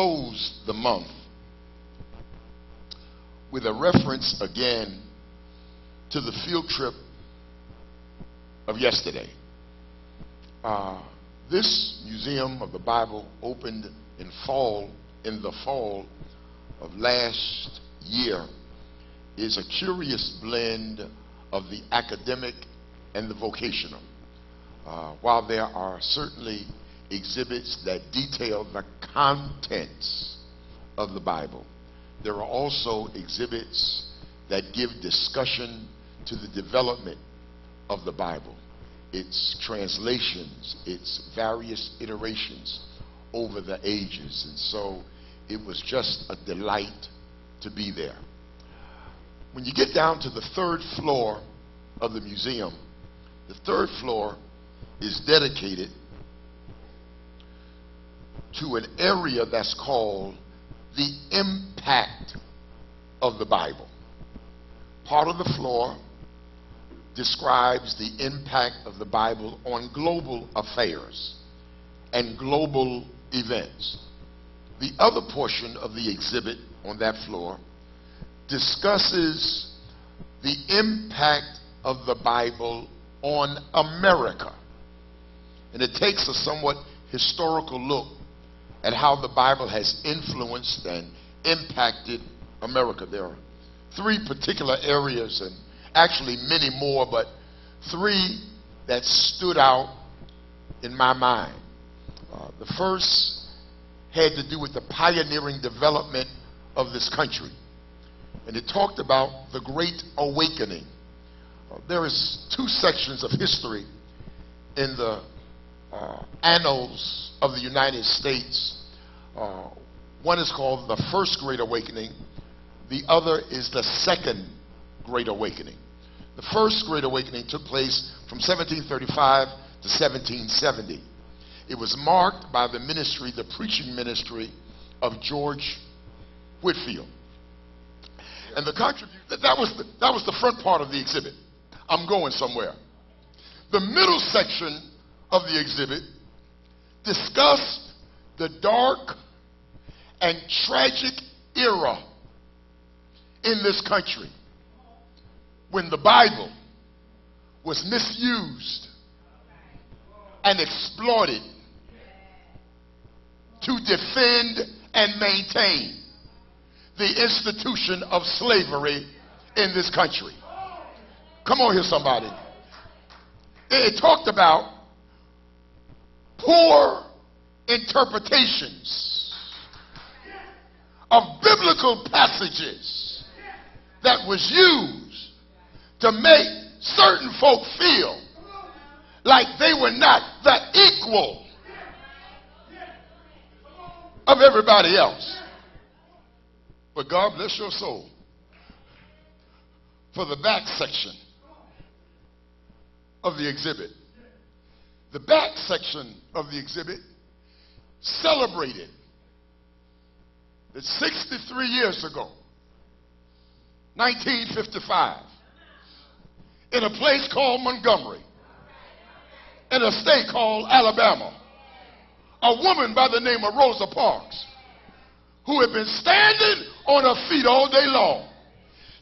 close the month with a reference again to the field trip of yesterday. This Museum of the Bible opened in the fall of last year is a curious blend of the academic and the vocational. While there are certainly exhibits that detail the contents of the Bible, there are also exhibits that give discussion to the development of the Bible, its translations, its various iterations over the ages. And so it was just a delight to be there. When you get down to the third floor of the museum, the third floor is dedicated to an area that's called the impact of the Bible. Part of the floor describes the impact of the Bible on global affairs and global events. The other portion of the exhibit on that floor discusses the impact of the Bible on America. And it takes a somewhat historical look at how the Bible has influenced and impacted America. There are three particular areas, and actually many more, but three that stood out in my mind. The first had to do with the pioneering development of this country. And it talked about the Great Awakening. There is two sections of history in the annals of the United States. One is called the First Great Awakening. The other is the Second Great Awakening. The First Great Awakening took place from 1735 to 1770. It was marked by the ministry, the preaching ministry of George Whitefield. And the that was the front part of the exhibit. I'm going somewhere. The middle section of the exhibit discussed the dark and tragic era in this country when the Bible was misused and exploited to defend and maintain the institution of slavery in this country. Come on here, somebody. It talked about poor interpretations of biblical passages that was used to make certain folk feel like they were not the equal of everybody else. But God bless your soul for the back section of the exhibit. The back section of the exhibit celebrated that 63 years ago, 1955, in a place called Montgomery, in a state called Alabama, a woman by the name of Rosa Parks, who had been standing on her feet all day long,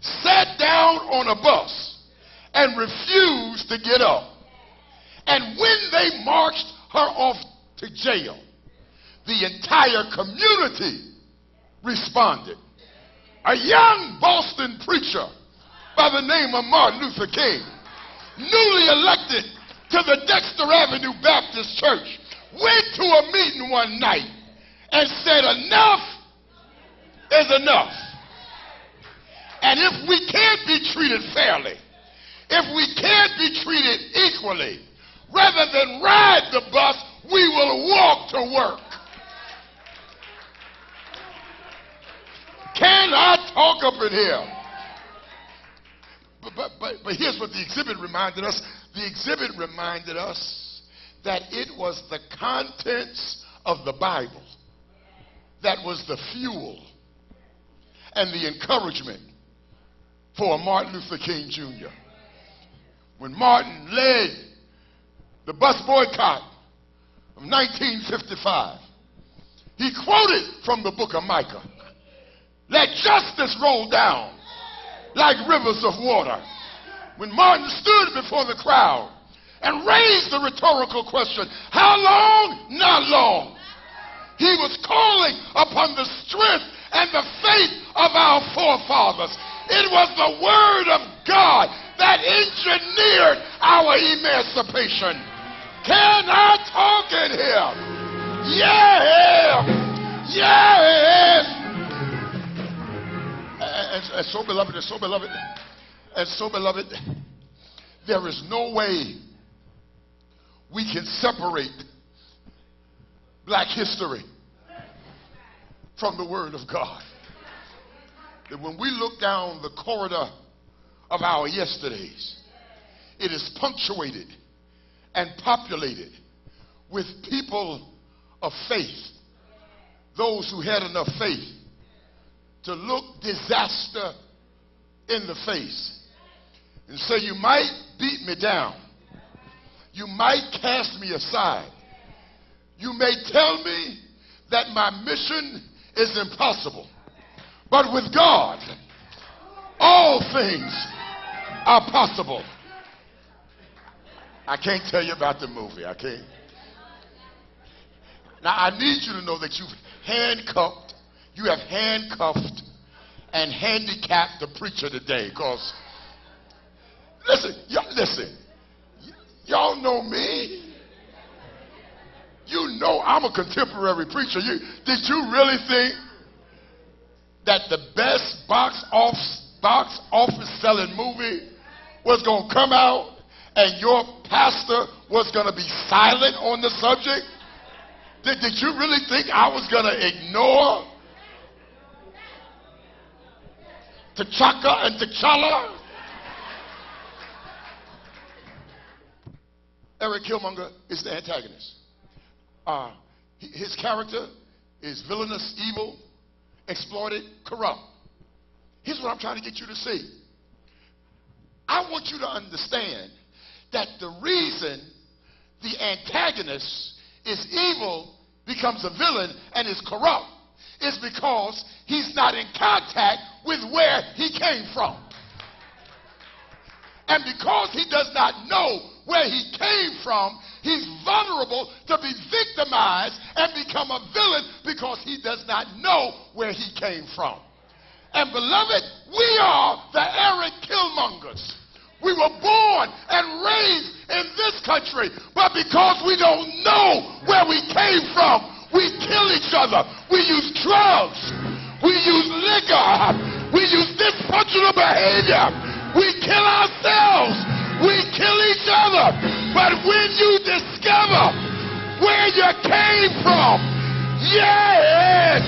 sat down on a bus and refused to get up. And when they marched her off to jail, the entire community responded. A young Boston preacher by the name of Martin Luther King, newly elected to the Dexter Avenue Baptist Church, went to a meeting one night and said, enough is enough. And if we can't be treated fairly, if we can't be treated equally, rather than ride the bus, we will walk to work. Can I talk up in here? But here's what the exhibit reminded us. The exhibit reminded us that it was the contents of the Bible that was the fuel and the encouragement for Martin Luther King Jr. When Martin led the bus boycott of 1955, He quoted from the book of Micah. Let justice roll down like rivers of water. When Martin stood before the crowd and raised the rhetorical question, how long? Not long. He was calling upon the strength and the faith of our forefathers. It was the word of God that engineered our emancipation. Can I talk in here? Yeah! Yes! And so beloved, there is no way we can separate black history from the word of God. That when we look down the corridor of our yesterdays, it is punctuated and populated with people of faith, those who had enough faith to look disaster in the face and say, you might beat me down, you might cast me aside, you may tell me that my mission is impossible, but with God all things are possible. I can't tell you about the movie. I can't. Now I need you to know that you have handcuffed and handicapped the preacher today, because listen, y'all know me. You know I'm a contemporary preacher. Did you really think that the best box office selling movie was going to come out and your pastor was going to be silent on the subject? Did you really think I was going to ignore T'Chaka and T'Challa? Eric Killmonger is the antagonist. His character is villainous, evil, exploited, corrupt. Here's what I'm trying to get you to see. I want you to understand that the reason the antagonist is evil, becomes a villain, and is corrupt is because he's not in contact with where he came from. And because he does not know where he came from, he's vulnerable to be victimized and become a villain because he does not know where he came from. And beloved, we are the Eric Killmongers. We were born and raised in this country, but because we don't know where we came from, we kill each other. We use drugs. We use liquor. We use dysfunctional behavior. We kill ourselves. We kill each other. But when you discover where you came from, yes,